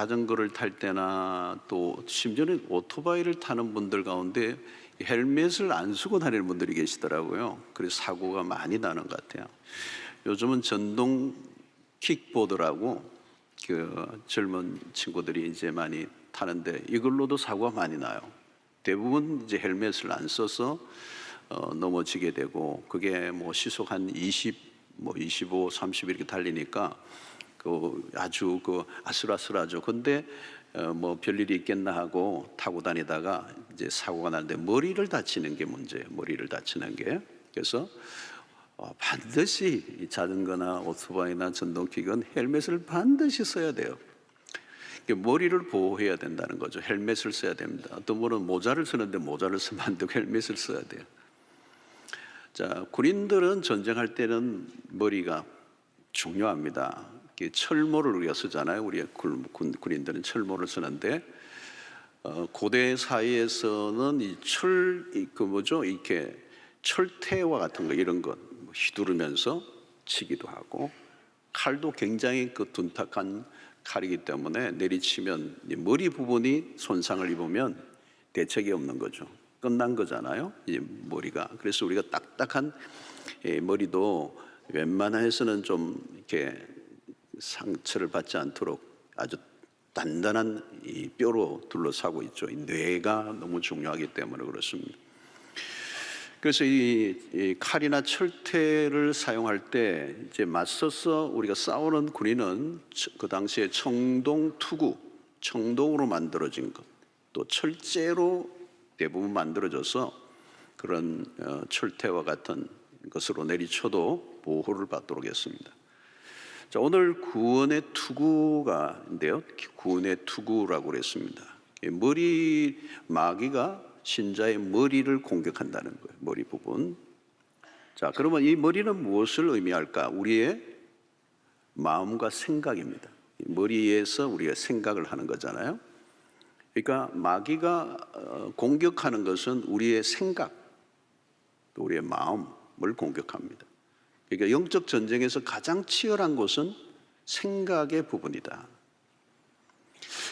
자전거를 탈 때나 또 심지어는 오토바이를 타는 분들 가운데 헬멧을 안 쓰고 다니는 분들이 계시더라고요. 그래서 사고가 많이 나는 것 같아요. 요즘은 전동 킥보드라고 그 젊은 친구들이 이제 많이 타는데 이걸로도 사고가 많이 나요. 대부분 이제 헬멧을 안 써서 넘어지게 되고, 그게 뭐 시속 한 20, 25, 30 이렇게 달리니까 아주 아슬아슬하죠. 근데 뭐 별일이 있겠나 하고 타고 다니다가 이제 사고가 나는데 머리를 다치는 게 문제예요. 머리를 다치는 게. 그래서 반드시 이 자전거나 오토바이나 전동킥은 헬멧을 반드시 써야 돼요. 머리를 보호해야 된다는 거죠. 헬멧을 써야 됩니다. 어떤 분은 모자를 쓰는데 모자를 쓰면 안 되고 헬멧을 써야 돼요. 자, 군인들은 전쟁할 때는 머리가 중요합니다. 철모를 우리가 쓰잖아요. 우리 군인들은 철모를 쓰는데, 고대 사이에서는 이렇게 철퇴와 같은 거, 이런 것 휘두르면서 치기도 하고, 칼도 굉장히 둔탁한 칼이기 때문에 내리치면 머리 부분이 손상을 입으면 대책이 없는 거죠. 끝난 거잖아요, 이 머리가. 그래서 우리가 딱딱한 머리도 웬만해서는 좀 이렇게 상처를 받지 않도록 아주 단단한 이 뼈로 둘러싸고 있죠. 이 뇌가 너무 중요하기 때문에 그렇습니다. 그래서 이 칼이나 철퇴를 사용할 때 이제 맞서서 우리가 싸우는 군인은 그 당시에 청동으로 만들어진 것, 또 철제로 대부분 만들어져서 그런 철퇴와 같은 것으로 내리쳐도 보호를 받도록 했습니다. 자, 오늘 구원의 투구가인데요. 구원의 투구라고 그랬습니다. 마귀가 신자의 머리를 공격한다는 거예요. 머리 부분. 자, 그러면 이 머리는 무엇을 의미할까? 우리의 마음과 생각입니다. 머리에서 우리가 생각을 하는 거잖아요. 그러니까 마귀가 공격하는 것은 우리의 생각, 우리의 마음을 공격합니다. 그러니까 영적 전쟁에서 가장 치열한 것은 생각의 부분이다.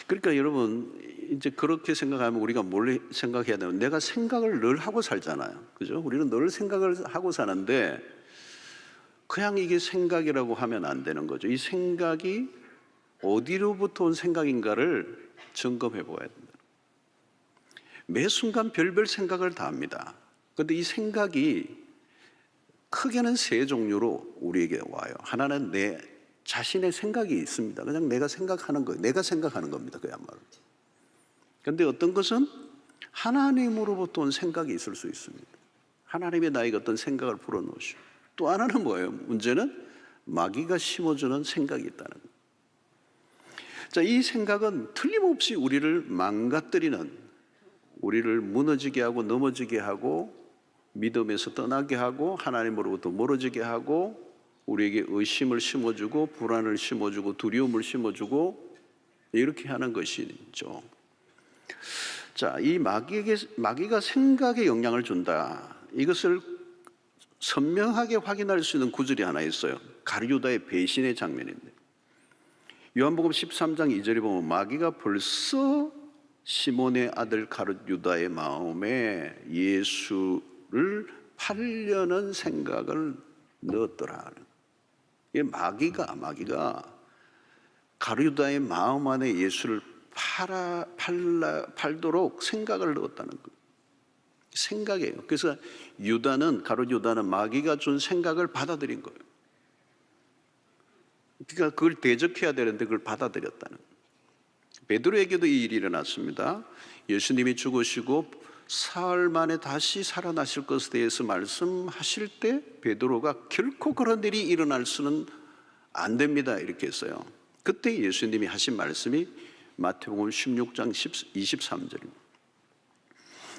그러니까 여러분, 이제 그렇게 생각하면 우리가 뭘 생각해야 되면, 내가 생각을 늘 하고 살잖아요. 그죠? 우리는 늘 생각을 하고 사는데 그냥 이게 생각이라고 하면 안 되는 거죠. 이 생각이 어디로부터 온 생각인가를 점검해 보아야 된다. 매 순간 별별 생각을 다 합니다. 그런데 이 생각이 크게는 세 종류로 우리에게 와요. 하나는 내 자신의 생각이 있습니다. 그냥 내가 생각하는 거예요. 내가 생각하는 겁니다. 그야말로. 그런데 어떤 것은 하나님으로부터 온 생각이 있을 수 있습니다. 하나님이 나에게 어떤 생각을 불어넣으시고, 또 하나는 뭐예요? 문제는 마귀가 심어주는 생각이 있다는 거예요. 자, 이 생각은 틀림없이 우리를 망가뜨리는, 우리를 무너지게 하고 넘어지게 하고 믿음에서 떠나게 하고 하나님으로부터 멀어지게 하고 우리에게 의심을 심어주고 불안을 심어주고 두려움을 심어주고 이렇게 하는 것이죠. 자, 이 마귀가 생각에 영향을 준다. 이것을 선명하게 확인할 수 있는 구절이 하나 있어요. 가룟유다의 배신의 장면인데, 요한복음 13장 2절에 보면 마귀가 벌써 시몬의 아들 가룟유다의 마음에 예수를 팔려는 생각을 넣었더라. 이 마귀가 가룟유다의 마음 안에 예수를 팔도록 생각을 넣었다는 거예요. 생각이에요. 그래서 가룟유다는 마귀가 준 생각을 받아들인 거예요. 그러니까 그걸 대적해야 되는데 그걸 받아들였다는 거예요. 베드로에게도 이 일이 일어났습니다. 예수님이 죽으시고 사흘 만에 다시 살아나실 것에 대해서 말씀하실 때 베드로가 결코 그런 일이 일어날 수는 안 됩니다, 이렇게 했어요. 그때 예수님이 하신 말씀이 마태복음 16장 23절입니다.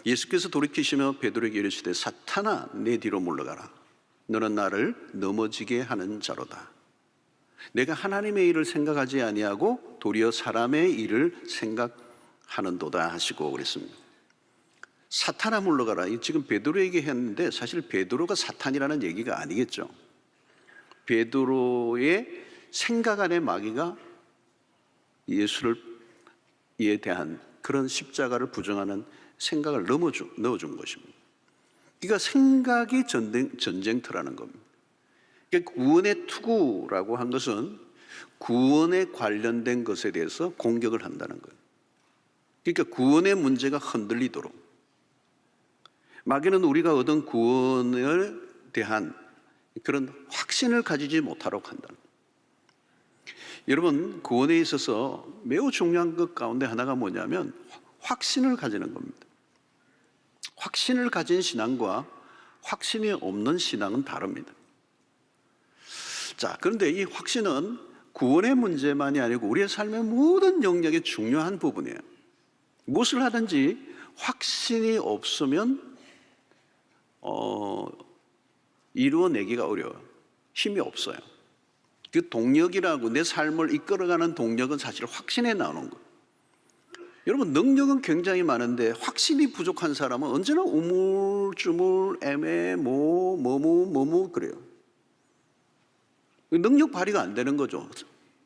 예수께서 돌이키시며 베드로에게 이르시되 사탄아, 내 뒤로 물러가라. 너는 나를 넘어지게 하는 자로다. 내가 하나님의 일을 생각하지 아니하고 도리어 사람의 일을 생각하는도다 하시고 그랬습니다. 사탄아 물러가라. 지금 베드로에게 했는데 사실 베드로가 사탄이라는 얘기가 아니겠죠. 베드로의 생각 안에 마귀가 예수를 대한 그런 십자가를 부정하는 생각을 넣어준 것입니다. 그러니까 생각이 전쟁터라는 겁니다. 그러니까 구원의 투구라고 한 것은 구원에 관련된 것에 대해서 공격을 한다는 거예요. 그러니까 구원의 문제가 흔들리도록, 마귀는 우리가 얻은 구원에 대한 그런 확신을 가지지 못하도록 한다는 거예요. 여러분, 구원에 있어서 매우 중요한 것 가운데 하나가 뭐냐면 확신을 가지는 겁니다. 확신을 가진 신앙과 확신이 없는 신앙은 다릅니다. 자, 그런데 이 확신은 구원의 문제만이 아니고 우리의 삶의 모든 영역의 중요한 부분이에요. 무엇을 하든지 확신이 없으면 이루어내기가 어려워요. 힘이 없어요. 그 동력이라고, 내 삶을 이끌어가는 동력은 사실 확신에 나오는 거예요. 여러분, 능력은 굉장히 많은데 확신이 부족한 사람은 언제나 우물쭈물 뭐무 그래요. 능력 발휘가 안 되는 거죠.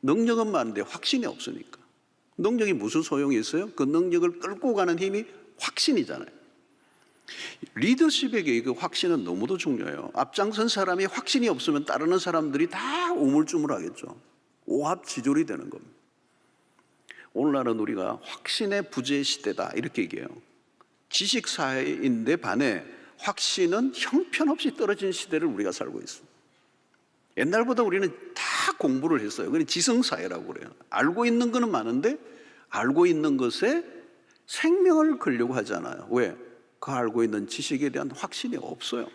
능력은 많은데 확신이 없으니까. 능력이 무슨 소용이 있어요? 그 능력을 끌고 가는 힘이 확신이잖아요. 리더십에게 그 확신은 너무도 중요해요. 앞장선 사람이 확신이 없으면 따르는 사람들이 다 우물쭈물하겠죠. 오합지졸이 되는 겁니다. 오늘날은 우리가 확신의 부재 시대다 이렇게 얘기해요. 지식사회인데 반해 확신은 형편없이 떨어진 시대를 우리가 살고 있습니다. 옛날보다 우리는 다 공부를 했어요. 그래서 지성사회라고 그래요. 알고 있는 거는 많은데 알고 있는 것에 생명을 걸려고 하잖아요. 왜? 그 알고 있는 지식에 대한 확신이 없어요.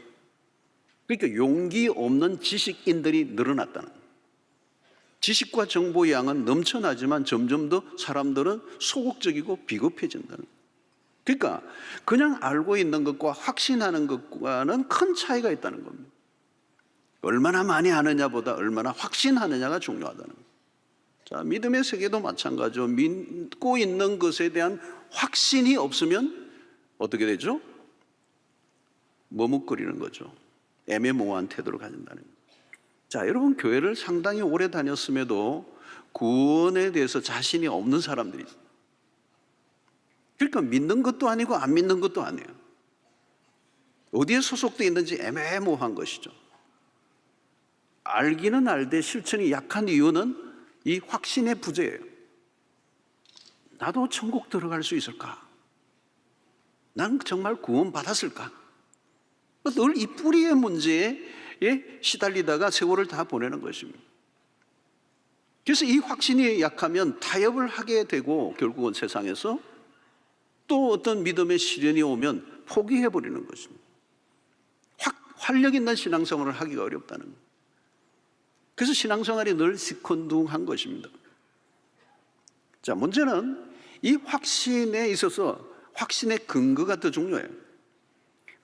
그러니까 용기 없는 지식인들이 늘어났다는 거예요. 지식과 정보의 양은 넘쳐나지만 점점 더 사람들은 소극적이고 비겁해진다는 거예요. 그러니까 그냥 알고 있는 것과 확신하는 것과는 큰 차이가 있다는 겁니다. 얼마나 많이 아느냐보다 얼마나 확신하느냐가 중요하다는 거예요. 자, 믿음의 세계도 마찬가지죠. 믿고 있는 것에 대한 확신이 없으면 어떻게 되죠? 머뭇거리는 거죠. 애매모호한 태도를 가진다는 거예요. 자, 여러분, 교회를 상당히 오래 다녔음에도 구원에 대해서 자신이 없는 사람들이 있어요. 그러니까 믿는 것도 아니고 안 믿는 것도 아니에요. 어디에 소속되어 있는지 애매모호한 것이죠. 알기는 알되 실천이 약한 이유는 이 확신의 부재예요. 나도 천국 들어갈 수 있을까? 난 정말 구원 받았을까? 늘 이 뿌리의 문제에 시달리다가 세월을 다 보내는 것입니다. 그래서 이 확신이 약하면 타협을 하게 되고 결국은 세상에서 또 어떤 믿음의 시련이 오면 포기해버리는 것입니다. 활력 있는 신앙생활을 하기가 어렵다는 거예요. 그래서 신앙생활이 늘 시큰둥한 것입니다. 자, 문제는 이 확신에 있어서 확신의 근거가 더 중요해요.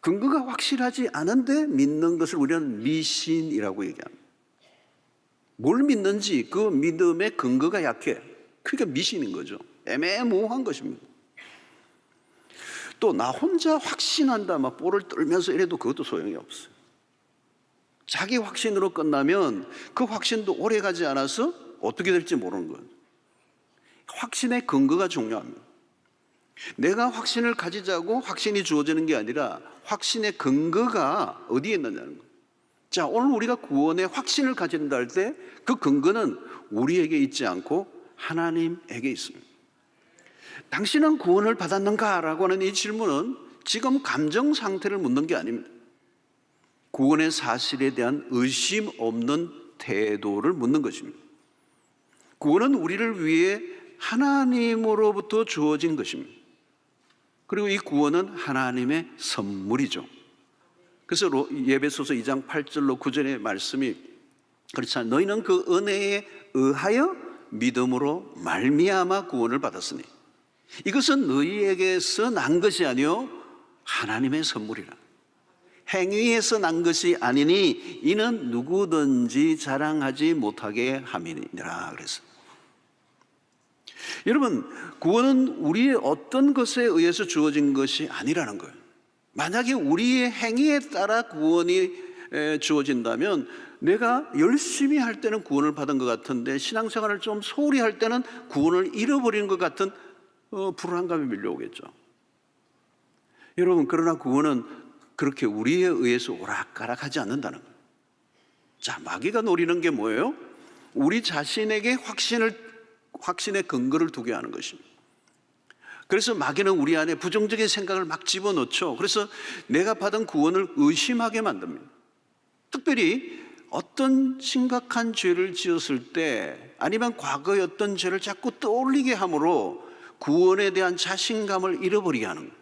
근거가 확실하지 않은데 믿는 것을 우리는 미신이라고 얘기합니다. 뭘 믿는지 그 믿음의 근거가 약해. 그러니까 미신인 거죠. 애매모호한 것입니다. 또 나 혼자 확신한다 막 뽀를 떨면서 이래도 그것도 소용이 없어요. 자기 확신으로 끝나면 그 확신도 오래 가지 않아서 어떻게 될지 모르는 거예요. 확신의 근거가 중요합니다. 내가 확신을 가지자고 확신이 주어지는 게 아니라 확신의 근거가 어디에 있느냐는 거예요. 자, 오늘 우리가 구원의 확신을 가진다 할 때 그 근거는 우리에게 있지 않고 하나님에게 있습니다. 당신은 구원을 받았는가? 라고 하는 이 질문은 지금 감정 상태를 묻는 게 아닙니다. 구원의 사실에 대한 의심 없는 태도를 묻는 것입니다. 구원은 우리를 위해 하나님으로부터 주어진 것입니다. 그리고 이 구원은 하나님의 선물이죠. 그래서 예배소서 2장 8절로 9절의 말씀이 그렇잖아요. 너희는 그 은혜에 의하여 믿음으로 말미암아 구원을 받았으니 이것은 너희에게서 난 것이 아니요 하나님의 선물이라. 행위에서 난 것이 아니니 이는 누구든지 자랑하지 못하게 함이니라 그랬어요. 여러분, 구원은 우리의 어떤 것에 의해서 주어진 것이 아니라는 거예요. 만약에 우리의 행위에 따라 구원이 주어진다면 내가 열심히 할 때는 구원을 받은 것 같은데 신앙생활을 좀 소홀히 할 때는 구원을 잃어버리는 것 같은 불안감이 밀려오겠죠. 여러분, 그러나 구원은 그렇게 우리에 의해서 오락가락하지 않는다는 거예요. 자, 마귀가 노리는 게 뭐예요? 우리 자신에게 확신의 근거를 두게 하는 것입니다. 그래서 마귀는 우리 안에 부정적인 생각을 막 집어넣죠. 그래서 내가 받은 구원을 의심하게 만듭니다. 특별히 어떤 심각한 죄를 지었을 때, 아니면 과거의 어떤 죄를 자꾸 떠올리게 함으로 구원에 대한 자신감을 잃어버리게 하는 거예요.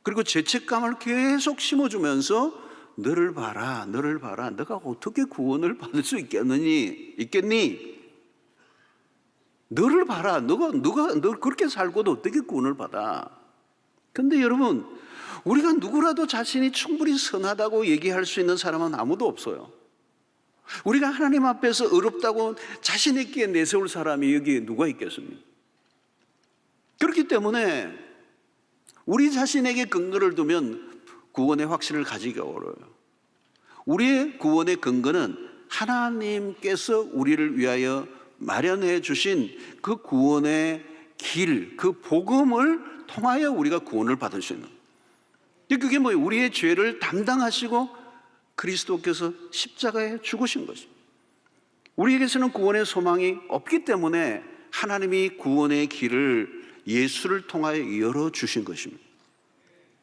그리고 죄책감을 계속 심어주면서 너를 봐라, 너를 봐라, 너가 어떻게 구원을 받을 수 있겠니? 너를 봐라, 너 그렇게 살고도 어떻게 구원을 받아? 근데 여러분, 우리가 누구라도 자신이 충분히 선하다고 얘기할 수 있는 사람은 아무도 없어요. 우리가 하나님 앞에서 의롭다고 자신 있게 내세울 사람이 여기 누가 있겠습니까? 그렇기 때문에 우리 자신에게 근거를 두면 구원의 확신을 가지기가 어려워요. 우리의 구원의 근거는 하나님께서 우리를 위하여 마련해 주신 그 구원의 길, 그 복음을 통하여 우리가 구원을 받을 수 있는 거예요. 그게 뭐예요? 우리의 죄를 담당하시고 그리스도께서 십자가에 죽으신 것입니다. 우리에게서는 구원의 소망이 없기 때문에 하나님이 구원의 길을 예수를 통하여 열어주신 것입니다.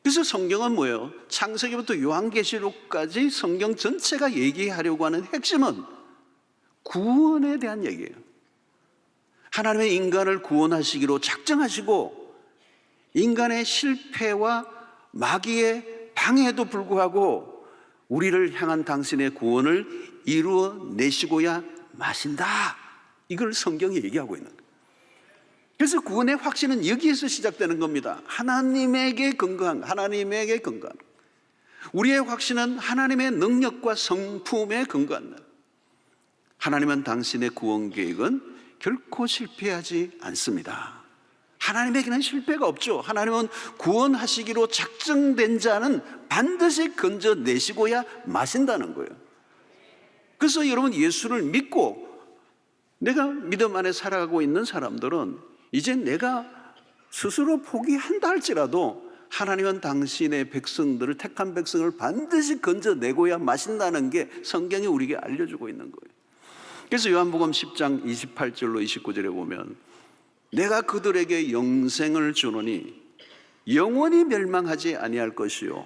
그래서 성경은 뭐예요? 창세기부터 요한계시록까지 성경 전체가 얘기하려고 하는 핵심은 구원에 대한 얘기예요. 하나님의 인간을 구원하시기로 작정하시고 인간의 실패와 마귀의 방해에도 불구하고 우리를 향한 당신의 구원을 이루어내시고야 마신다. 이걸 성경이 얘기하고 있는 거예요. 그래서 구원의 확신은 여기에서 시작되는 겁니다. 하나님에게 근거한, 하나님에게 근거한. 우리의 확신은 하나님의 능력과 성품에 근거한다. 하나님은 당신의 구원 계획은 결코 실패하지 않습니다. 하나님에게는 실패가 없죠. 하나님은 구원하시기로 작정된 자는 반드시 건져내시고야 마신다는 거예요. 그래서 여러분, 예수를 믿고 내가 믿음 안에 살아가고 있는 사람들은 이제 내가 스스로 포기한다 할지라도 하나님은 당신의 백성들을, 택한 백성을 반드시 건져내고야 마신다는 게 성경이 우리에게 알려주고 있는 거예요. 그래서 요한복음 10장 28절로 29절에 보면 내가 그들에게 영생을 주노니 영원히 멸망하지 아니할 것이요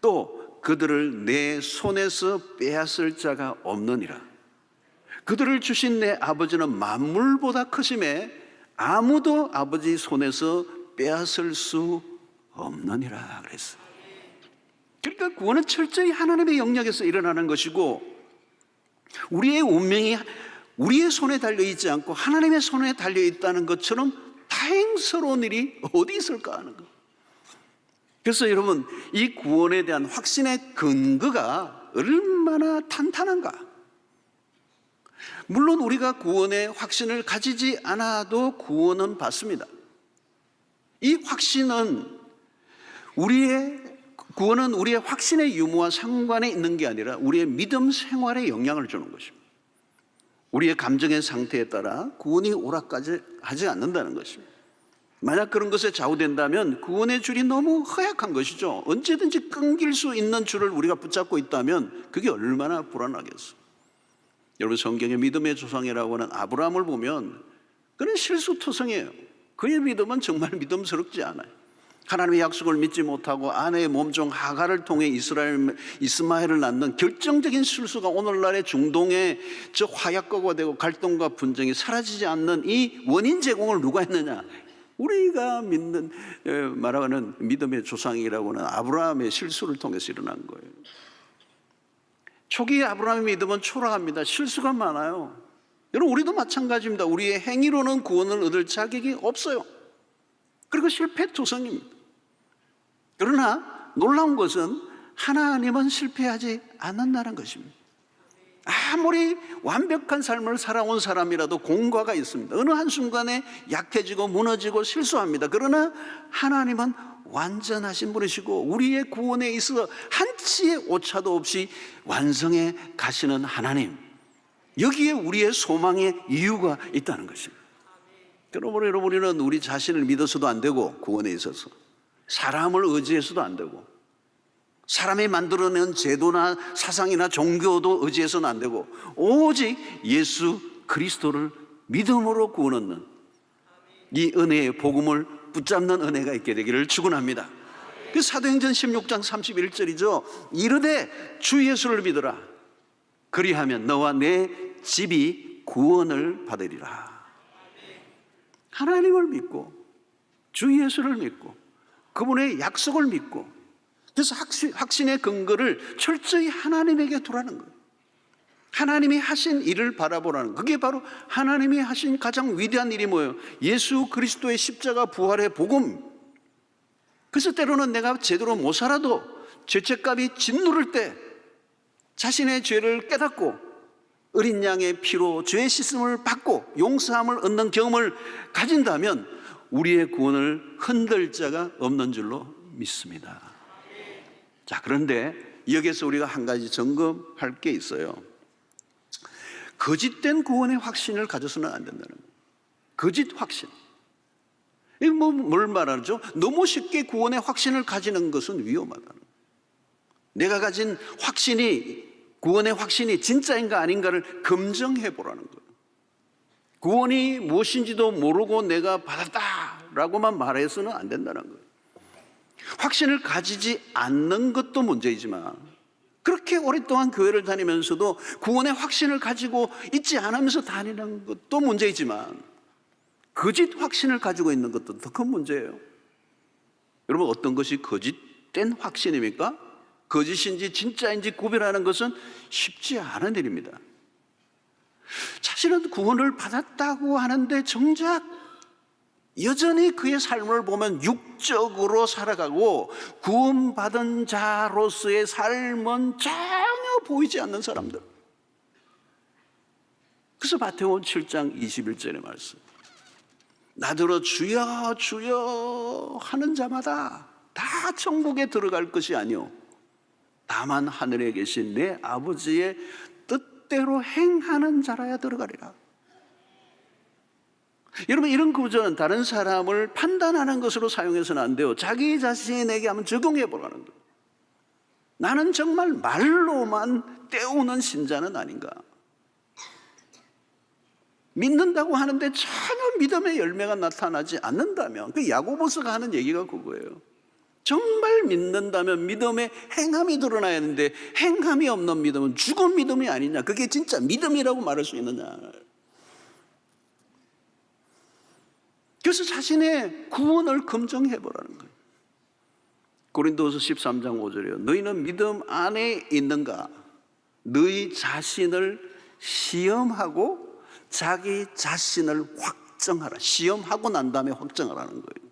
또 그들을 내 손에서 빼앗을 자가 없느니라. 그들을 주신 내 아버지는 만물보다 크심에 아무도 아버지 손에서 빼앗을 수 없느니라 그랬어요. 그러니까 구원은 철저히 하나님의 영역에서 일어나는 것이고 우리의 운명이 우리의 손에 달려있지 않고 하나님의 손에 달려있다는 것처럼 다행스러운 일이 어디 있을까 하는 것. 그래서 여러분, 이 구원에 대한 확신의 근거가 얼마나 탄탄한가. 물론 우리가 구원의 확신을 가지지 않아도 구원은 받습니다. 이 확신은 구원은 우리의 확신의 유무와 상관에 있는 게 아니라 우리의 믿음 생활에 영향을 주는 것입니다. 우리의 감정의 상태에 따라 구원이 오락가락하지 않는다는 것입니다. 만약 그런 것에 좌우된다면 구원의 줄이 너무 허약한 것이죠. 언제든지 끊길 수 있는 줄을 우리가 붙잡고 있다면 그게 얼마나 불안하겠어요. 여러분, 성경의 믿음의 조상이라고 하는 아브라함을 보면 그는 실수투성이에요. 그의 믿음은 정말 믿음스럽지 않아요. 하나님의 약속을 믿지 못하고 아내의 몸종 하갈을 통해 이스마엘을 낳는 결정적인 실수가 오늘날의 중동의 저 화약고가 되고 갈등과 분쟁이 사라지지 않는 이 원인 제공을 누가 했느냐? 우리가 믿는 말하는 믿음의 조상이라고 하는 아브라함의 실수를 통해서 일어난 거예요. 초기에 아브라함의 믿음은 초라합니다. 실수가 많아요. 여러분, 우리도 마찬가지입니다. 우리의 행위로는 구원을 얻을 자격이 없어요. 그리고 실패투성입니다. 그러나 놀라운 것은 하나님은 실패하지 않는다는 것입니다. 아무리 완벽한 삶을 살아온 사람이라도 공과가 있습니다. 어느 한순간에 약해지고 무너지고 실수합니다. 그러나 하나님은 완전하신 분이시고 우리의 구원에 있어 한치의 오차도 없이 완성해 가시는 하나님, 여기에 우리의 소망의 이유가 있다는 것입니다. 그러므로 여러분, 우리는 우리 자신을 믿어서도 안 되고, 구원에 있어서 사람을 의지해서도 안 되고, 사람이 만들어낸 제도나 사상이나 종교도 의지해서는 안 되고, 오직 예수 그리스도를 믿음으로 구원 얻는 이 은혜의 복음을 붙잡는 은혜가 있게 되기를 축원합니다. 그 사도행전 16장 31절이죠. 이르되 주 예수를 믿어라. 그리하면 너와 내 집이 구원을 받으리라. 하나님을 믿고 주 예수를 믿고 그분의 약속을 믿고, 그래서 확신의 근거를 철저히 하나님에게 두라는 거예요. 하나님이 하신 일을 바라보라는, 그게 바로 하나님이 하신 가장 위대한 일이 뭐예요? 예수 그리스도의 십자가 부활의 복음. 그래서 때로는 내가 제대로 못 살아도 죄책감이 짓누를 때 자신의 죄를 깨닫고 어린 양의 피로 죄 씻음을 받고 용서함을 얻는 경험을 가진다면 우리의 구원을 흔들 자가 없는 줄로 믿습니다. 자, 그런데 여기서 우리가 한 가지 점검할 게 있어요. 거짓된 구원의 확신을 가져서는 안 된다는 거예요. 거짓 확신. 이게 뭘 말하죠? 너무 쉽게 구원의 확신을 가지는 것은 위험하다는 거예요. 내가 가진 확신이, 구원의 확신이 진짜인가 아닌가를 검증해 보라는 거예요. 구원이 무엇인지도 모르고 내가 받았다라고만 말해서는 안 된다는 거예요. 확신을 가지지 않는 것도 문제이지만, 그렇게 오랫동안 교회를 다니면서도 구원의 확신을 가지고 있지 않으면서 다니는 것도 문제이지만, 거짓 확신을 가지고 있는 것도 더 큰 문제예요. 여러분, 어떤 것이 거짓된 확신입니까? 거짓인지 진짜인지 구별하는 것은 쉽지 않은 일입니다. 자신은 구원을 받았다고 하는데 정작 여전히 그의 삶을 보면 육적으로 살아가고 구원받은 자로서의 삶은 전혀 보이지 않는 사람들. 그래서 마태복음 7장 21절의 말씀, 나더러 주여 주여 하는 자마다 다 천국에 들어갈 것이 아니오 다만 하늘에 계신 내 아버지의 뜻대로 행하는 자라야 들어가리라. 여러분, 이런 구조는 다른 사람을 판단하는 것으로 사용해서는 안 돼요. 자기 자신에게 한번 적용해 보라는 거예요. 나는 정말 말로만 때우는 신자는 아닌가? 믿는다고 하는데 전혀 믿음의 열매가 나타나지 않는다면, 그 야고보서가 하는 얘기가 그거예요. 정말 믿는다면 믿음의 행함이 드러나야 하는데 행함이 없는 믿음은 죽은 믿음이 아니냐, 그게 진짜 믿음이라고 말할 수 있느냐. 그래서 자신의 구원을 검증해 보라는 거예요. 고린도서 13장 5절이요. 너희는 믿음 안에 있는가? 너희 자신을 시험하고 자기 자신을 확정하라. 시험하고 난 다음에 확정하라는 거예요.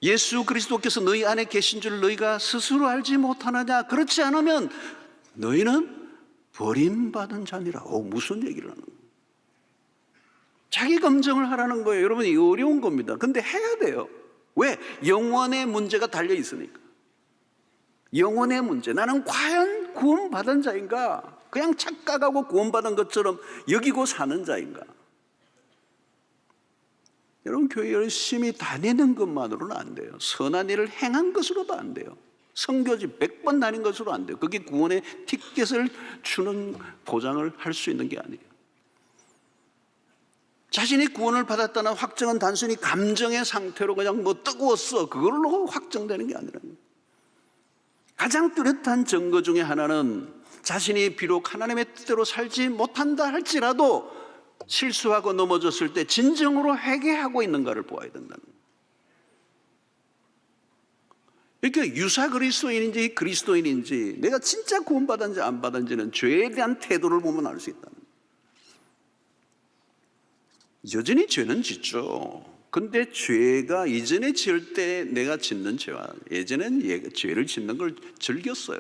예수 그리스도께서 너희 안에 계신 줄 너희가 스스로 알지 못하느냐? 그렇지 않으면 너희는 버림받은 자니라. 무슨 얘기를 하는 거예요? 자기 검증을 하라는 거예요. 여러분, 이 어려운 겁니다. 근데 해야 돼요. 왜? 영혼의 문제가 달려 있으니까. 영혼의 문제. 나는 과연 구원받은 자인가? 그냥 착각하고 구원받은 것처럼 여기고 사는 자인가? 여러분, 교회 열심히 다니는 것만으로는 안 돼요. 선한 일을 행한 것으로도 안 돼요. 선교지 100번 다닌 것으로 안 돼요. 그게 구원의 티켓을 주는 보장을 할 수 있는 게 아니에요. 자신이 구원을 받았다는 확정은 단순히 감정의 상태로 그냥 뜨거웠어, 그걸로 확정되는 게 아니라는 거예요. 가장 뚜렷한 증거 중에 하나는 자신이 비록 하나님의 뜻대로 살지 못한다 할지라도 실수하고 넘어졌을 때 진정으로 회개하고 있는가를 보아야 된다는 거예요. 그러니까 유사 그리스도인인지 그리스도인인지, 내가 진짜 구원받았는지 안 받았는지는 죄에 대한 태도를 보면 알 수 있다는 거예요. 여전히 죄는 짓죠. 근데 죄가 이전에 지을 때 내가 짓는 죄와 예전엔 죄를 짓는 걸 즐겼어요.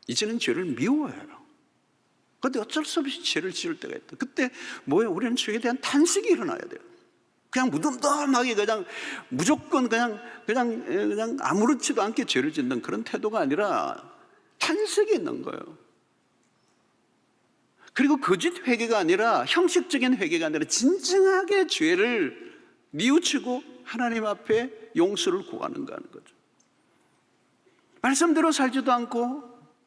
이제는 죄를 미워해요. 그런데 어쩔 수 없이 죄를 지을 때가 있다. 그때 뭐예요? 우리는 죄에 대한 탄식이 일어나야 돼요. 그냥 무덤덤하게 그냥 무조건 그냥 아무렇지도 않게 죄를 짓는 그런 태도가 아니라 탄식이 있는 거예요. 그리고 거짓 회개가 아니라, 형식적인 회개가 아니라 진정하게 죄를 뉘우치고 하나님 앞에 용서를 구하는가 하는 거죠. 말씀대로 살지도 않고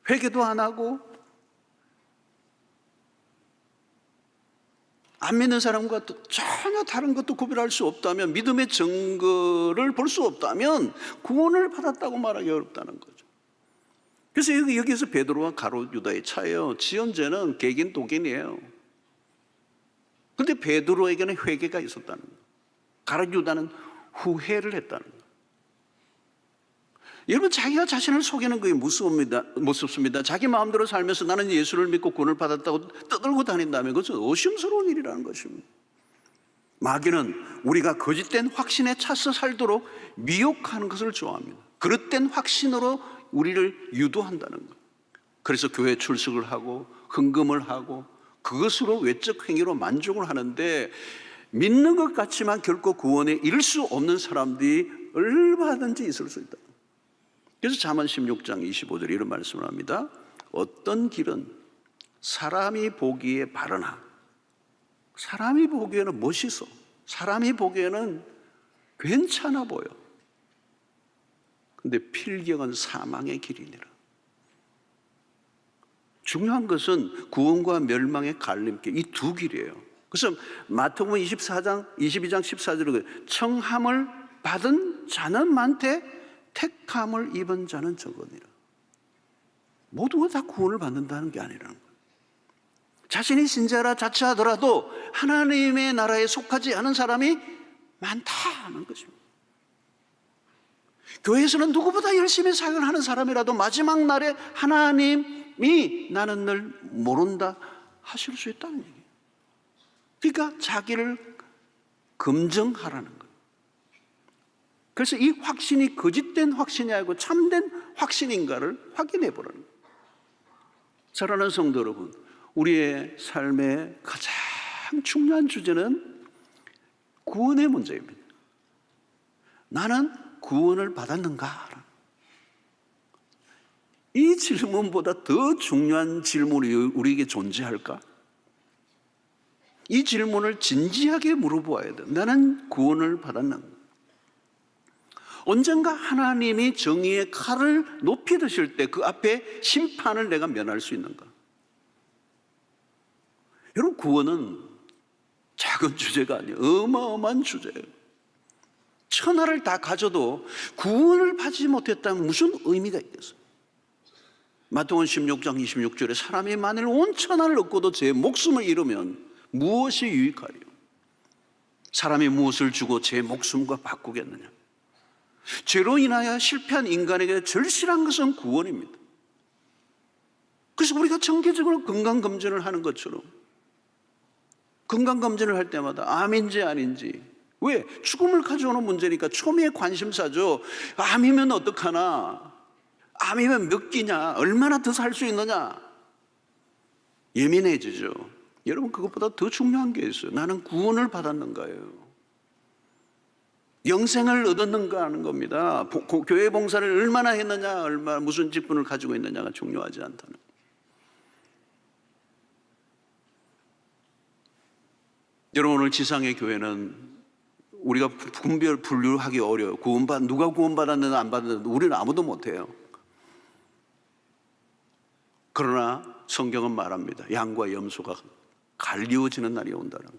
회개도 안 하고 안 믿는 사람과 또 전혀 다른 것도 구별할 수 없다면, 믿음의 증거를 볼 수 없다면 구원을 받았다고 말하기 어렵다는 거죠. 그래서 여기서 베드로와 가룟 유다의 차예요. 지연자는 개긴 독인이에요. 그런데 베드로에게는 회개가 있었다는 거예요. 가룟 유다는 후회를 했다는 거예요. 여러분, 자기가 자신을 속이는 것이 무섭습니다. 자기 마음대로 살면서 나는 예수를 믿고 구원을 받았다고 떠들고 다닌다면 그것은 의심스러운 일이라는 것입니다. 마귀는 우리가 거짓된 확신에 차서 살도록 미혹하는 것을 좋아합니다. 그릇된 확신으로 우리를 유도한다는 것. 그래서 교회 출석을 하고 헌금을 하고 그것으로 외적 행위로 만족을 하는데, 믿는 것 같지만 결코 구원에 이를 수 없는 사람들이 얼마든지 있을 수 있다. 그래서 잠언 16장 25절에 이런 말씀을 합니다. 어떤 길은 사람이 보기에 바르나, 사람이 보기에는 멋있어, 사람이 보기에는 괜찮아 보여. 근데 필경은 사망의 길이니라. 중요한 것은 구원과 멸망의 갈림길, 이 두 길이에요. 그래서 마태복음 22장 14절에 청함을 받은 자는 많되 택함을 입은 자는 적으니라. 모두가 다 구원을 받는다는 게 아니라는 거예요. 자신이 신자라 자처하더라도 하나님의 나라에 속하지 않은 사람이 많다는 것입니다. 교회에서는 누구보다 열심히 사역을 하는 사람이라도 마지막 날에 하나님이 나는 널 모른다 하실 수 있다는 얘기예요. 그러니까 자기를 검증하라는 거예요. 그래서 이 확신이 거짓된 확신이 아니고 참된 확신인가를 확인해 보라는 거예요. 사랑하는 성도 여러분, 우리의 삶의 가장 중요한 주제는 구원의 문제입니다. 나는 구원을 받았는가? 이 질문보다 더 중요한 질문이 우리에게 존재할까? 이 질문을 진지하게 물어보아야 돼. 나는 구원을 받았는가? 언젠가 하나님이 정의의 칼을 높이 드실 때 그 앞에 심판을 내가 면할 수 있는가? 여러분, 구원은 작은 주제가 아니에요. 어마어마한 주제예요. 천하를 다 가져도 구원을 받지 못했다면 무슨 의미가 있겠어요? 마태복음 16장 26절에 사람이 만일 온 천하를 얻고도 제 목숨을 잃으면 무엇이 유익하리요? 사람이 무엇을 주고 제 목숨과 바꾸겠느냐? 죄로 인하여 실패한 인간에게 절실한 것은 구원입니다. 그래서 우리가 정기적으로 건강검진을 하는 것처럼 건강검진을 할 때마다 암인지 아닌지, 왜? 죽음을 가져오는 문제니까 초미의 관심사죠. 암이면 어떡하나? 암이면 몇 끼냐? 얼마나 더 살 수 있느냐? 예민해지죠. 여러분, 그것보다 더 중요한 게 있어요. 나는 구원을 받았는가요? 영생을 얻었는가 하는 겁니다. 교회 봉사를 얼마나 했느냐, 무슨 직분을 가지고 있느냐가 중요하지 않다는. 여러분, 오늘 지상의 교회는 우리가 분류하기 어려워요. 누가 구원받았느냐 안 받았느냐 우리는 아무도 못해요. 그러나 성경은 말합니다. 양과 염소가 갈리워지는 날이 온다는 거.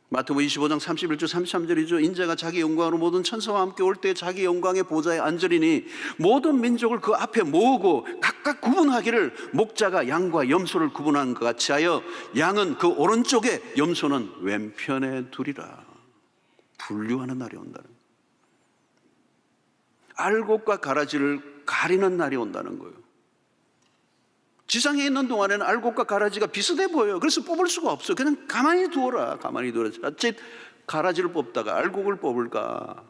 마태복음 25장 31절 33절이죠. 인자가 자기 영광으로 모든 천사와 함께 올 때 자기 영광의 보좌에 앉으리니 모든 민족을 그 앞에 모으고 각각 구분하기를 목자가 양과 염소를 구분한 것 같이 하여 양은 그 오른쪽에 염소는 왼편에 두리라. 분류하는 날이 온다는 거예요. 알곡과 가라지를 가리는 날이 온다는 거예요. 지상에 있는 동안에는 알곡과 가라지가 비슷해 보여요. 그래서 뽑을 수가 없어요. 그냥 가만히 두어라. 가만히 두어라. 어째 가라지를 뽑다가 알곡을 뽑을까?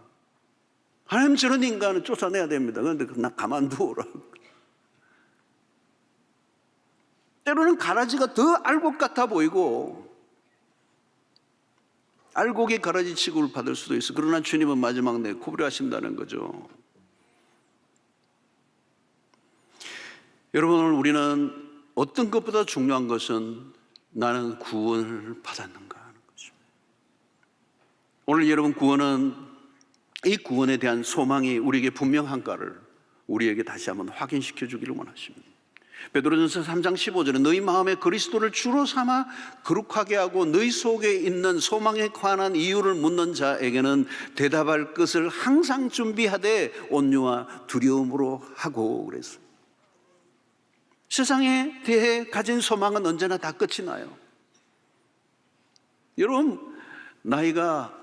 하나님, 저런 인간은 쫓아내야 됩니다. 그런데 나 가만두어라. 때로는 가라지가 더 알곡 같아 보이고 알곡이 가라지 취급을 받을 수도 있어. 그러나 주님은 마지막 날 구별하신다는 거죠. 여러분, 오늘 우리는 어떤 것보다 중요한 것은 나는 구원을 받았는가 하는 것입니다. 오늘 여러분 이 구원에 대한 소망이 우리에게 분명한가를 우리에게 다시 한번 확인시켜 주기를 원하십니다. 베드로전서 3장 15절에 너희 마음에 그리스도를 주로 삼아 거룩하게 하고 너희 속에 있는 소망에 관한 이유를 묻는 자에게는 대답할 것을 항상 준비하되 온유와 두려움으로 하고 그랬어요. 세상에 대해 가진 소망은 언제나 다 끝이 나요. 여러분 나이가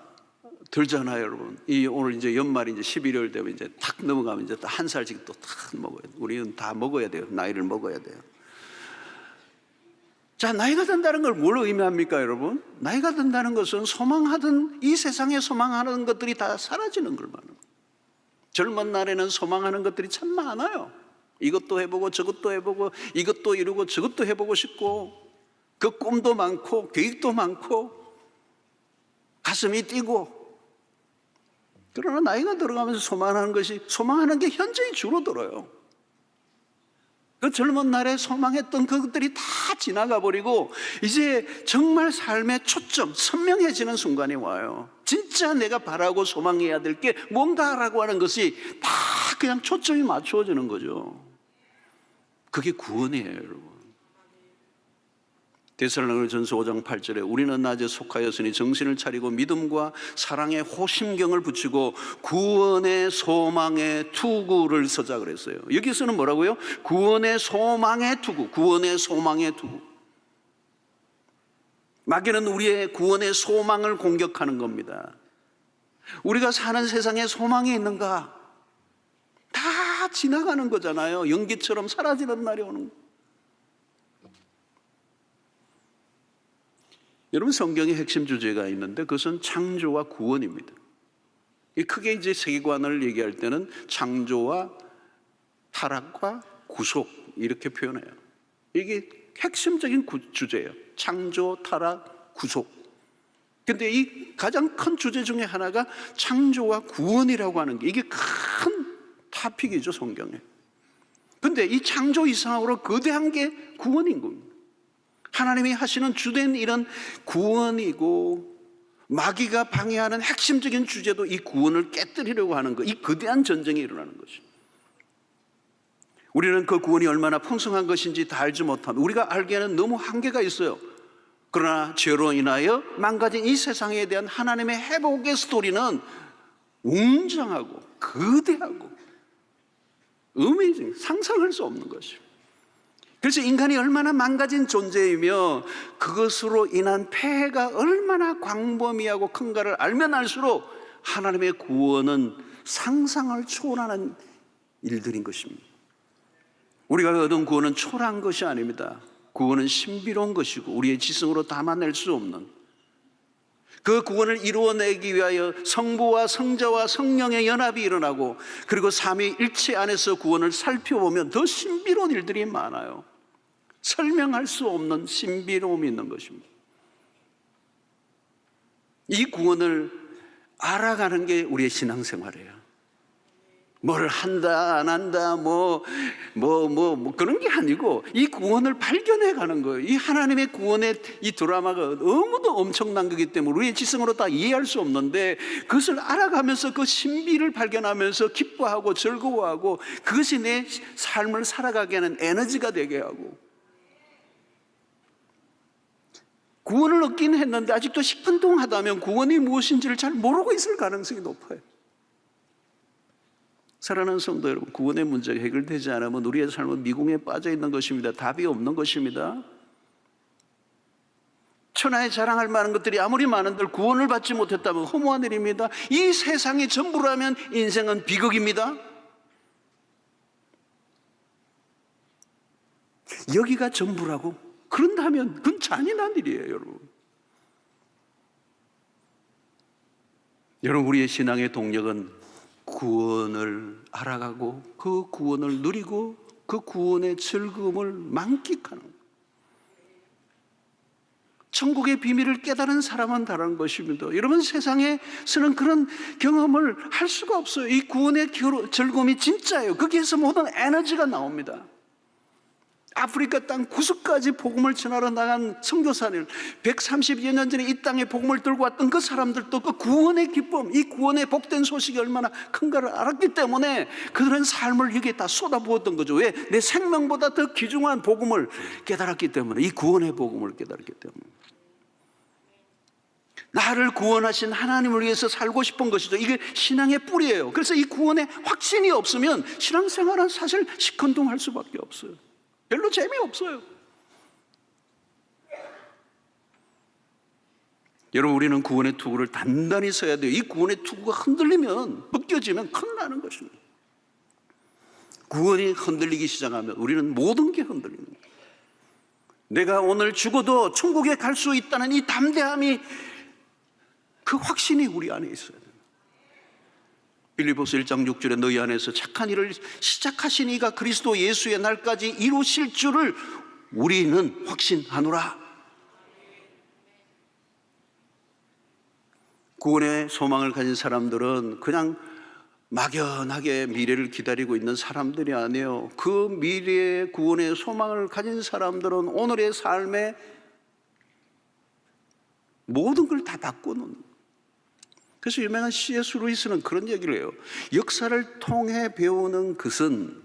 들잖아요, 여러분. 오늘 이제 연말이 이제 11월 되면 이제 탁 넘어가면 이제 또 한 살씩 또 탁 먹어요. 우리는 다 먹어야 돼요. 나이를 먹어야 돼요. 자, 나이가 든다는 걸 뭘 의미합니까, 여러분? 나이가 든다는 것은 소망하던 이 세상에 소망하는 것들이 다 사라지는 걸 말합니다. 젊은 날에는 소망하는 것들이 참 많아요. 이것도 해보고 저것도 해보고 이것도 이루고 저것도 해보고 싶고 그 꿈도 많고 계획도 많고 가슴이 뛰고. 그러나 나이가 들어가면서 소망하는 게 현저히 줄어들어요. 그 젊은 날에 소망했던 그것들이 다 지나가 버리고 이제 정말 삶의 초점, 선명해지는 순간이 와요. 진짜 내가 바라고 소망해야 될 게 뭔가라고 하는 것이 다 그냥 초점이 맞추어지는 거죠. 그게 구원이에요, 여러분. 데살로니가전서 5장 8절에 우리는 낮에 속하였으니 정신을 차리고 믿음과 사랑의 호심경을 붙이고 구원의 소망의 투구를 서자 그랬어요. 여기서는 뭐라고요? 구원의 소망의 투구, 구원의 소망의 투구. 마귀는 우리의 구원의 소망을 공격하는 겁니다. 우리가 사는 세상에 소망이 있는가? 다 지나가는 거잖아요. 연기처럼 사라지는 날이 오는 거. 여러분 성경의 핵심 주제가 있는데 그것은 창조와 구원입니다. 크게 이제 세계관을 얘기할 때는 창조와 타락과 구속 이렇게 표현해요. 이게 핵심적인 주제예요. 창조, 타락, 구속. 근데 이 가장 큰 주제 중에 하나가 창조와 구원이라고 하는 게 이게 큰 토픽이죠, 성경에. 근데 이 창조 이상으로 거대한 게 구원인 겁니다. 하나님이 하시는 주된 일은 구원이고 마귀가 방해하는 핵심적인 주제도 이 구원을 깨뜨리려고 하는 것, 이 거대한 전쟁이 일어나는 것입니다. 우리는 그 구원이 얼마나 풍성한 것인지 다 알지 못합니다. 우리가 알기에는 너무 한계가 있어요. 그러나 죄로 인하여 망가진 이 세상에 대한 하나님의 회복의 스토리는 웅장하고 거대하고 상상할 수 없는 것입니다. 그래서 인간이 얼마나 망가진 존재이며 그것으로 인한 폐해가 얼마나 광범위하고 큰가를 알면 알수록 하나님의 구원은 상상을 초월하는 일들인 것입니다. 우리가 얻은 구원은 초라한 것이 아닙니다. 구원은 신비로운 것이고 우리의 지성으로 담아낼 수 없는, 그 구원을 이루어내기 위하여 성부와 성자와 성령의 연합이 일어나고 그리고 삼위일체 안에서 구원을 살펴보면 더 신비로운 일들이 많아요. 설명할 수 없는 신비로움이 있는 것입니다. 이 구원을 알아가는 게 우리의 신앙생활이에요. 뭘 한다 안 한다 뭐 그런 게 아니고 이 구원을 발견해 가는 거예요. 이 하나님의 구원의 이 드라마가 너무도 엄청난 거기 때문에 우리의 지성으로 다 이해할 수 없는데 그것을 알아가면서 그 신비를 발견하면서 기뻐하고 즐거워하고 그것이 내 삶을 살아가게 하는 에너지가 되게 하고, 구원을 얻긴 했는데 아직도 시큰둥하다면 구원이 무엇인지를 잘 모르고 있을 가능성이 높아요. 사랑하는 성도 여러분, 구원의 문제가 해결되지 않으면 우리의 삶은 미궁에 빠져 있는 것입니다. 답이 없는 것입니다. 천하에 자랑할 만한 것들이 아무리 많은들 구원을 받지 못했다면 허무한 일입니다. 이 세상이 전부라면 인생은 비극입니다. 여기가 전부라고? 그런다면 그건 잔인한 일이에요, 여러분. 여러분, 우리의 신앙의 동력은 구원을 알아가고 그 구원을 누리고 그 구원의 즐거움을 만끽하는 거예요. 천국의 비밀을 깨달은 사람은 다른 것입니다. 여러분, 세상에서는 그런 경험을 할 수가 없어요. 이 구원의 즐거움이 진짜예요. 거기에서 모든 에너지가 나옵니다. 아프리카 땅 구석까지 복음을 전하러 나간 선교사를 130여 년 전에 이 땅에 복음을 들고 왔던 그 사람들도 그 구원의 기쁨, 이 구원의 복된 소식이 얼마나 큰가를 알았기 때문에 그들은 삶을 여기에 다 쏟아부었던 거죠. 왜? 내 생명보다 더 귀중한 복음을 깨달았기 때문에, 이 구원의 복음을 깨달았기 때문에. 나를 구원하신 하나님을 위해서 살고 싶은 것이죠. 이게 신앙의 뿌리예요. 그래서 이 구원의 확신이 없으면 신앙생활은 사실 시큰둥할 수밖에 없어요. 별로 재미없어요. 여러분, 우리는 구원의 투구를 단단히 서야 돼요. 이 구원의 투구가 흔들리면, 벗겨지면 큰일 나는 것입니다. 구원이 흔들리기 시작하면 우리는 모든 게 흔들리는 거예요. 내가 오늘 죽어도 천국에 갈 수 있다는 이 담대함이, 그 확신이 우리 안에 있어야 돼요. 빌립보서 1장 6절에 너희 안에서 착한 일을 시작하신 이가 그리스도 예수의 날까지 이루실 줄을 우리는 확신하노라. 구원의 소망을 가진 사람들은 그냥 막연하게 미래를 기다리고 있는 사람들이 아니에요. 그 미래의 구원의 소망을 가진 사람들은 오늘의 삶에 모든 걸 다 바꾸는. 그래서 유명한 C.S. 루이스는 그런 얘기를 해요. 역사를 통해 배우는 것은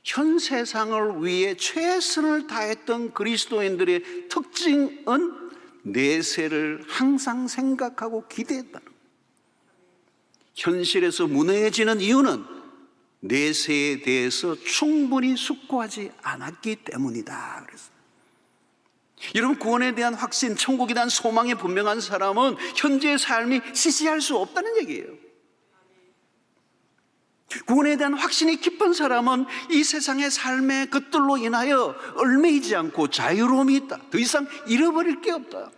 현 세상을 위해 최선을 다했던 그리스도인들의 특징은 내세를 항상 생각하고 기대했다는 거예요. 현실에서 무능해지는 이유는 내세에 대해서 충분히 숙고하지 않았기 때문이다. 그랬어요. 여러분, 구원에 대한 확신, 천국에 대한 소망이 분명한 사람은 현재의 삶이 시시할 수 없다는 얘기예요. 구원에 대한 확신이 깊은 사람은 이 세상의 삶의 것들로 인하여 얽매이지 않고 자유로움이 있다. 더 이상 잃어버릴 게 없다.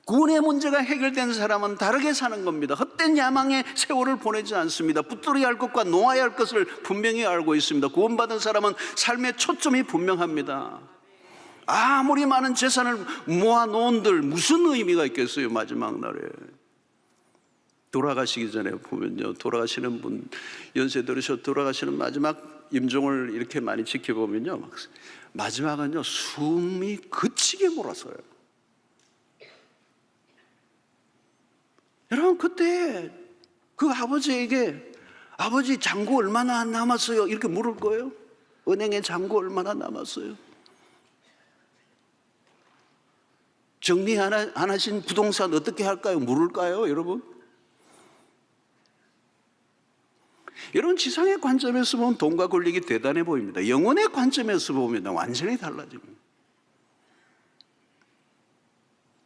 구원의 문제가 해결된 사람은 다르게 사는 겁니다. 헛된 야망의 세월을 보내지 않습니다. 붙들어야 할 것과 놓아야 할 것을 분명히 알고 있습니다. 구원받은 사람은 삶의 초점이 분명합니다. 아무리 많은 재산을 모아놓은들 무슨 의미가 있겠어요, 마지막 날에. 돌아가시기 전에 보면요, 돌아가시는 분, 연세 들으셔 돌아가시는 마지막 임종을 이렇게 많이 지켜보면요, 마지막은요, 숨이 그치게 몰아서요. 여러분, 그때 그 아버지에게 아버지 잔고 얼마나 남았어요? 이렇게 물을 거예요? 은행에 잔고 얼마나 남았어요? 정리 안 하신 부동산 어떻게 할까요? 물을까요, 여러분? 여러분, 지상의 관점에서 보면 돈과 권력이 대단해 보입니다. 영혼의 관점에서 보면 완전히 달라집니다.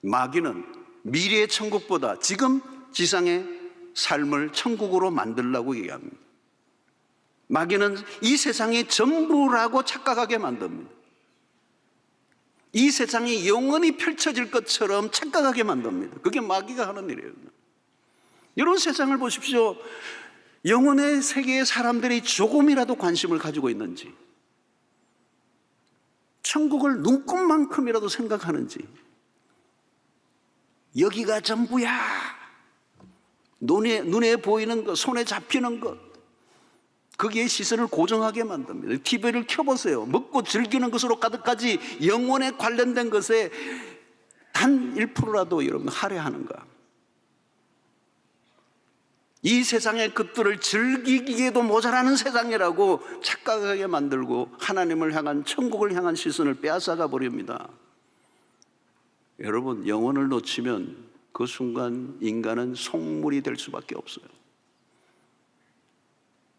마귀는 미래의 천국보다 지금 지상의 삶을 천국으로 만들려고 얘기합니다. 마귀는 이 세상이 전부라고 착각하게 만듭니다. 이 세상이 영원히 펼쳐질 것처럼 착각하게 만듭니다. 그게 마귀가 하는 일이에요. 여러분, 세상을 보십시오. 영혼의 세계의 사람들이 조금이라도 관심을 가지고 있는지, 천국을 눈꼽만큼이라도 생각하는지, 여기가 전부야, 눈에 보이는 것, 손에 잡히는 것, 거기에 시선을 고정하게 만듭니다. TV를 켜보세요. 먹고 즐기는 것으로 가득하지 영혼에 관련된 것에 단 1%라도 여러분 할애하는가? 이 세상의 것들을 즐기기에도 모자라는 세상이라고 착각하게 만들고 하나님을 향한, 천국을 향한 시선을 빼앗아가 버립니다. 여러분, 영혼을 놓치면 그 순간 인간은 속물이 될 수밖에 없어요.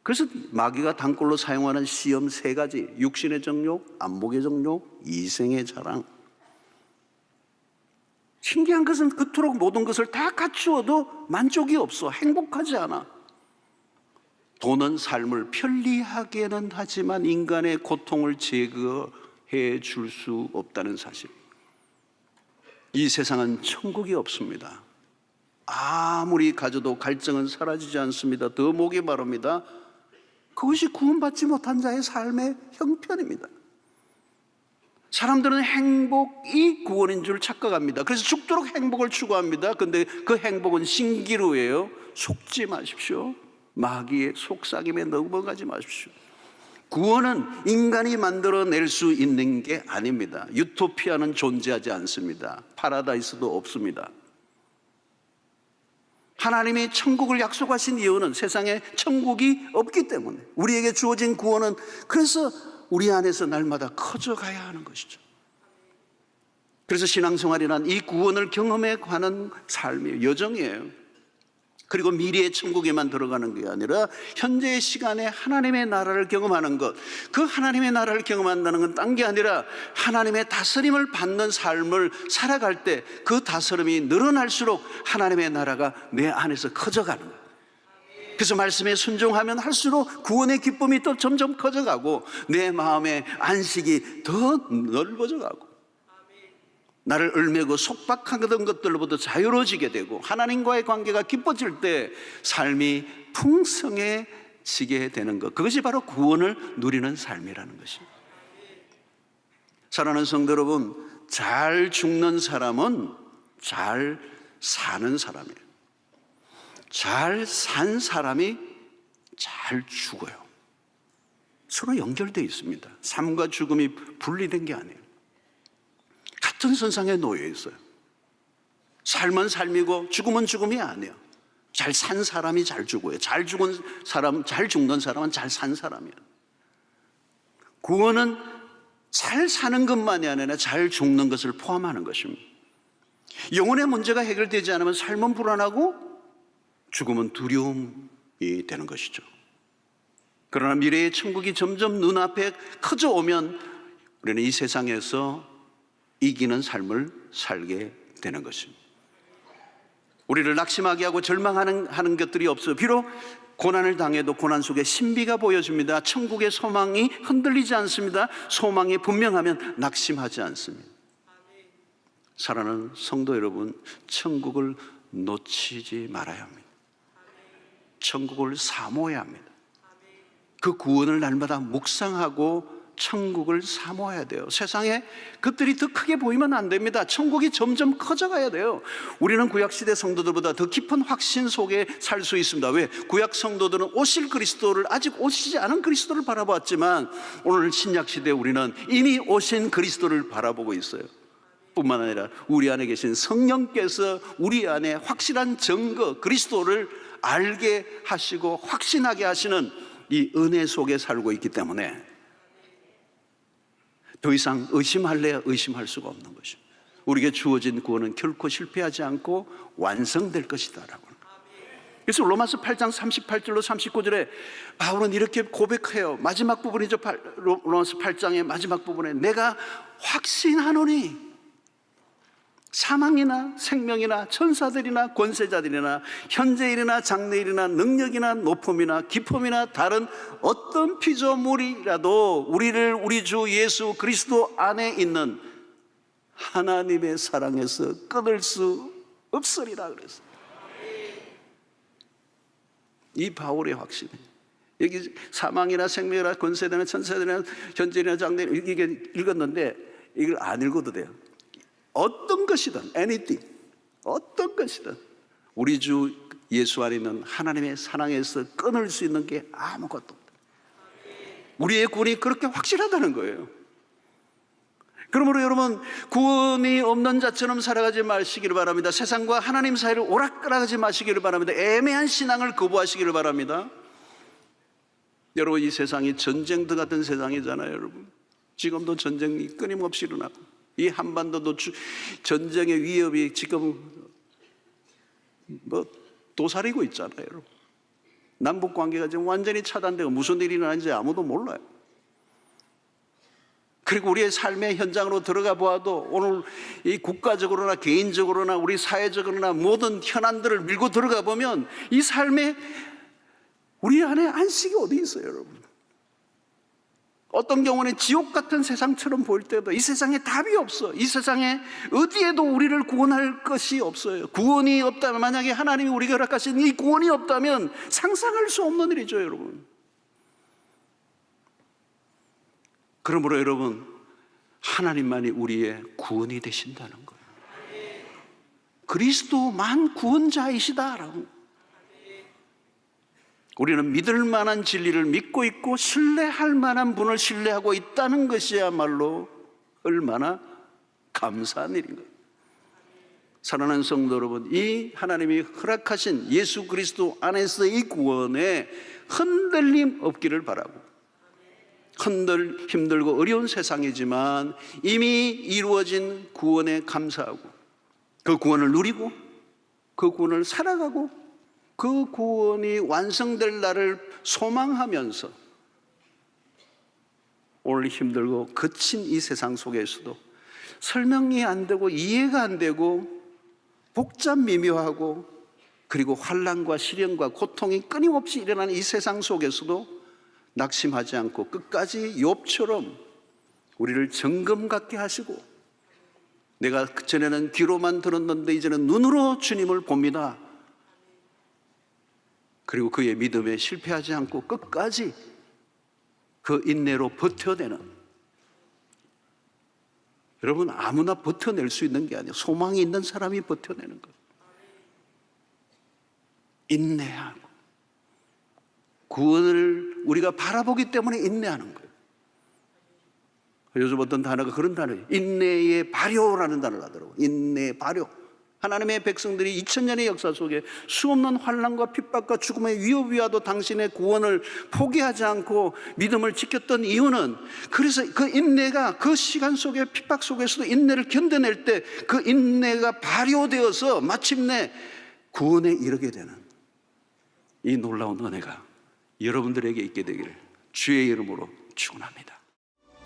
그래서 마귀가 단골로 사용하는 시험 3가지, 육신의 정욕, 안목의 정욕, 이생의 자랑. 신기한 것은 그토록 모든 것을 다 갖추어도 만족이 없어. 행복하지 않아. 돈은 삶을 편리하게는 하지만 인간의 고통을 제거해 줄 수 없다는 사실. 이 세상은 천국이 없습니다. 아무리 가져도 갈증은 사라지지 않습니다. 더 목이 마릅니다. 그것이 구원받지 못한 자의 삶의 형편입니다. 사람들은 행복이 구원인 줄 착각합니다. 그래서 죽도록 행복을 추구합니다. 그런데 그 행복은 신기루예요. 속지 마십시오. 마귀의 속삭임에 넘어가지 마십시오. 구원은 인간이 만들어낼 수 있는 게 아닙니다. 유토피아는 존재하지 않습니다. 파라다이스도 없습니다. 하나님이 천국을 약속하신 이유는 세상에 천국이 없기 때문에, 우리에게 주어진 구원은 그래서 우리 안에서 날마다 커져가야 하는 것이죠. 그래서 신앙생활이란 이 구원을 경험해 가는 삶이에요. 여정이에요. 그리고 미래의 천국에만 들어가는 게 아니라 현재의 시간에 하나님의 나라를 경험하는 것, 그 하나님의 나라를 경험한다는 건 딴 게 아니라 하나님의 다스림을 받는 삶을 살아갈 때 그 다스림이 늘어날수록 하나님의 나라가 내 안에서 커져가는 거예요. 그래서 말씀에 순종하면 할수록 구원의 기쁨이 또 점점 커져가고 내 마음의 안식이 더 넓어져가고 나를 얽매고 속박하던 것들로부터 자유로워지게 되고 하나님과의 관계가 깊어질 때 삶이 풍성해지게 되는 것, 그것이 바로 구원을 누리는 삶이라는 것입니다. 사랑하는 성도 여러분, 잘 죽는 사람은 잘 사는 사람이에요. 잘 산 사람이 잘 죽어요. 서로 연결되어 있습니다. 삶과 죽음이 분리된 게 아니에요. 같은 선상에 놓여 있어요. 삶은 삶이고 죽음은 죽음이 아니에요. 잘 산 사람이 잘 죽어요. 잘 죽은 사람, 잘 죽는 사람은 잘 산 사람이에요. 구원은 잘 사는 것만이 아니라 잘 죽는 것을 포함하는 것입니다. 영혼의 문제가 해결되지 않으면 삶은 불안하고 죽음은 두려움이 되는 것이죠. 그러나 미래의 천국이 점점 눈앞에 커져오면 우리는 이 세상에서 이기는 삶을 살게 되는 것입니다. 우리를 낙심하게 하고 절망하는 것들이 없어요. 비록 고난을 당해도 고난 속에 신비가 보여집니다. 천국의 소망이 흔들리지 않습니다. 소망이 분명하면 낙심하지 않습니다. 사랑하는 성도 여러분, 천국을 놓치지 말아야 합니다. 천국을 사모해야 합니다. 그 구원을 날마다 묵상하고 천국을 사모해야 돼요. 세상에 것들이 더 크게 보이면 안 됩니다. 천국이 점점 커져가야 돼요. 우리는 구약시대 성도들보다 더 깊은 확신 속에 살 수 있습니다. 왜? 구약 성도들은 오실 그리스도를, 아직 오시지 않은 그리스도를 바라보았지만 오늘 신약시대 우리는 이미 오신 그리스도를 바라보고 있어요. 뿐만 아니라 우리 안에 계신 성령께서 우리 안에 확실한 증거, 그리스도를 알게 하시고 확신하게 하시는 이 은혜 속에 살고 있기 때문에 더 이상 의심할래야 의심할 수가 없는 것입니다. 우리에게 주어진 구원은 결코 실패하지 않고 완성될 것이다라고. 그래서 로마서 8장 38절로 39절에 바울은 이렇게 고백해요. 마지막 부분이죠. 로마서 8장의 마지막 부분에 내가 확신하노니 사망이나 생명이나 천사들이나 권세자들이나 현재일이나 장래일이나 능력이나 높음이나 깊음이나 다른 어떤 피조물이라도 우리를 우리 주 예수 그리스도 안에 있는 하나님의 사랑에서 끊을 수 없으리라 그랬어요. 이 바울의 확신이에요. 여기 사망이나 생명이나 권세자나 천사들이나 현재일이나 장래일, 이게 읽었는데 이걸 안 읽어도 돼요. 어떤 것이든 anything, 어떤 것이든 우리 주 예수 안에 있는 하나님의 사랑에서 끊을 수 있는 게 아무것도 없다. 우리의 구원이 그렇게 확실하다는 거예요. 그러므로 여러분, 구원이 없는 자처럼 살아가지 마시기를 바랍니다. 세상과 하나님 사이를 오락가락하지 마시기를 바랍니다. 애매한 신앙을 거부하시기를 바랍니다. 여러분, 이 세상이 전쟁터 같은 세상이잖아요. 여러분, 지금도 전쟁이 끊임없이 일어나고 이 한반도도 전쟁의 위협이 지금 도사리고 있잖아요. 여러분, 남북 관계가 지금 완전히 차단되고 무슨 일이 일어나는지 아무도 몰라요. 그리고 우리의 삶의 현장으로 들어가 보아도 오늘 이 국가적으로나 개인적으로나 우리 사회적으로나 모든 현안들을 밀고 들어가 보면 이 삶에 우리 안에 안식이 어디 있어요, 여러분? 어떤 경우는 지옥 같은 세상처럼 보일 때도 이 세상에 답이 없어. 이 세상에 어디에도 우리를 구원할 것이 없어요. 구원이 없다면, 만약에 하나님이 우리가 허락하신 이 구원이 없다면 상상할 수 없는 일이죠, 여러분. 그러므로 여러분, 하나님만이 우리의 구원이 되신다는 거예요. 그리스도만 구원자이시다라고. 우리는 믿을 만한 진리를 믿고 있고 신뢰할 만한 분을 신뢰하고 있다는 것이야말로 얼마나 감사한 일인 거예요. 사랑하는 성도 여러분, 이 하나님이 허락하신 예수 그리스도 안에서의 구원에 흔들림 없기를 바라고, 힘들고 어려운 세상이지만 이미 이루어진 구원에 감사하고, 그 구원을 누리고 그 구원을 살아가고 그 구원이 완성될 날을 소망하면서 오늘 힘들고 거친 이 세상 속에서도 설명이 안 되고 이해가 안 되고 복잡 미묘하고 그리고 환난과 시련과 고통이 끊임없이 일어나는 이 세상 속에서도 낙심하지 않고 끝까지 욥처럼 우리를 정금 같게 하시고, 내가 전에는 귀로만 들었는데 이제는 눈으로 주님을 봅니다. 그리고 그의 믿음에 실패하지 않고 끝까지 그 인내로 버텨내는, 여러분 아무나 버텨낼 수 있는 게 아니에요. 소망이 있는 사람이 버텨내는 거예요. 인내하고 구원을 우리가 바라보기 때문에 인내하는 거예요. 요즘 어떤 단어가 그런 단어예요. 인내의 발효라는 단어를 하더라고요. 인내의 발효. 하나님의 백성들이 2000년의 역사 속에 수없는 환난과 핍박과 죽음의 위협이와도 당신의 구원을 포기하지 않고 믿음을 지켰던 이유는, 그래서 그 인내가 그 시간 속에 핍박 속에서도 인내를 견뎌낼 때 그 인내가 발효되어서 마침내 구원에 이르게 되는 이 놀라운 은혜가 여러분들에게 있게 되기를 주의 이름으로 축원합니다.